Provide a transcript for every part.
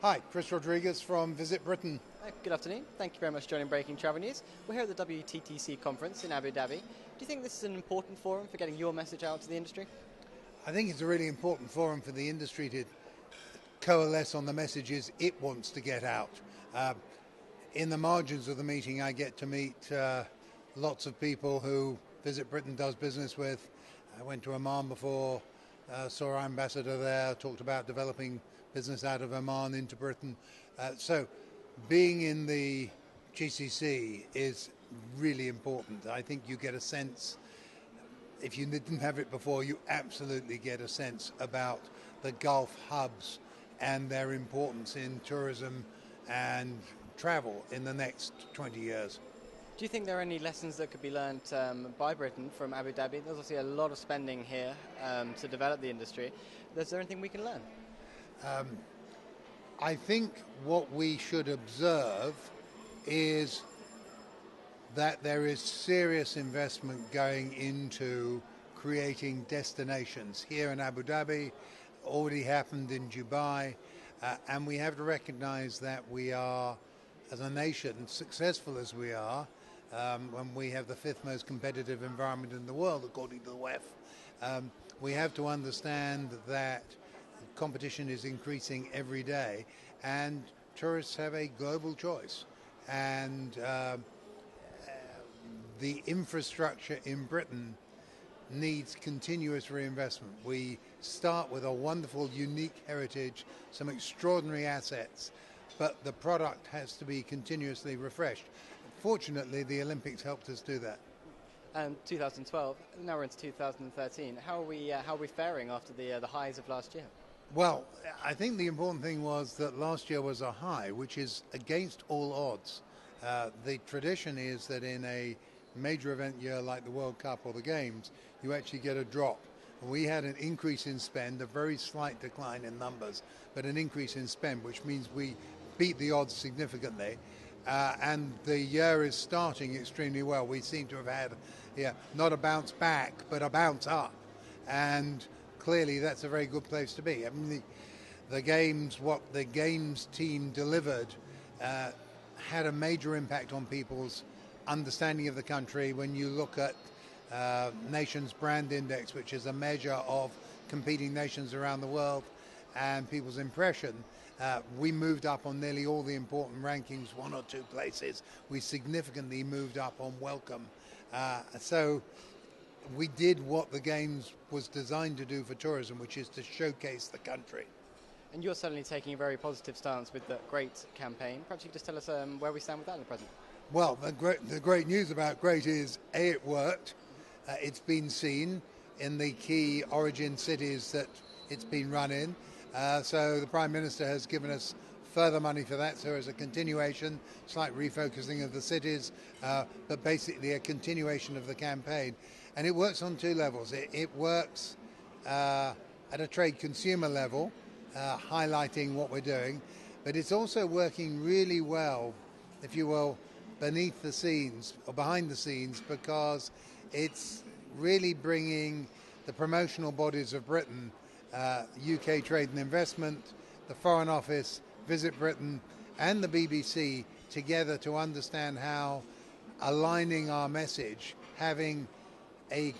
Hi, Chris Rodrigues from VisitBritain. Good afternoon. Thank you very much for joining Breaking Travel News. We're here at the WTTC conference in Abu Dhabi. Do you think this is an important forum for getting your message out to the industry? I think it's a really important forum for the industry to coalesce on the messages it wants to get out. In the margins of the meeting, I get to meet lots of people who VisitBritain does business with. I went to Oman before, saw our ambassador there, talked about developing business out of Oman into Britain. So being in the GCC is really important. I think you get a sense, if you didn't have it before, you absolutely get a sense about the Gulf hubs and their importance in tourism and travel in the next 20 years. Do you think there are any lessons that could be learned by Britain from Abu Dhabi? There's obviously a lot of spending here to develop the industry. Is there anything we can learn? I think what we should observe is that there is serious investment going into creating destinations. Here in Abu Dhabi, already happened in Dubai, and we have to recognize that we are, as a nation, successful as we are, when we have the fifth most competitive environment in the world, according to the WEF. We have to understand that competition is increasing every day, and tourists have a global choice. And the infrastructure in Britain needs continuous reinvestment. We start with a wonderful, unique heritage, some extraordinary assets, but the product has to be continuously refreshed. Fortunately, the Olympics helped us do that. And 2012, now we're into 2013. How are we faring after the highs of last year? Well, I think the important thing was that last year was a high, which is against all odds. The tradition is that in a major event year like the World Cup or the Games, you actually get a drop. We had an increase in spend, a very slight decline in numbers, but an increase in spend, which means we beat the odds significantly. And the year is starting extremely well. We seem to have had, not a bounce back, but a bounce up. And clearly that's a very good place to be. I mean, the Games, what the Games team delivered had a major impact on people's understanding of the country. When you look at Nations Brand Index, which is a measure of competing nations around the world, and people's impression, we moved up on nearly all the important rankings, one or two places. We significantly moved up on welcome. So we did what the Games was designed to do for tourism, which is to showcase the country. And you're certainly taking a very positive stance with the GREAT campaign. Perhaps you could just tell us where we stand with that in the present. Well, the great news about GREAT is, A, it worked. It's been seen in the key origin cities that it's been run in. So the Prime Minister has given us further money for that, so as a continuation, slight refocusing of the cities, but basically a continuation of the campaign. And it works on two levels. It works at a trade consumer level, highlighting what we're doing, but it's also working really well, if you will, beneath the scenes or behind the scenes, because it's really bringing the promotional bodies of Britain, UK Trade and Investment, the Foreign Office, Visit Britain and the BBC together to understand how aligning our message, having a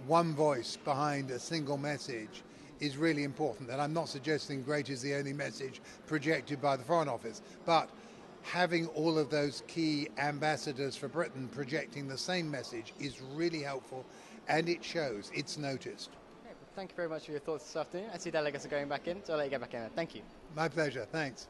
one voice behind a single message is really important. And I'm not suggesting GREAT is the only message projected by the Foreign Office, but having all of those key ambassadors for Britain projecting the same message is really helpful, and it shows, it's noticed. Thank you very much for your thoughts this afternoon. I see delegates are going back in, so I'll let you get back in. Thank you. My pleasure. Thanks.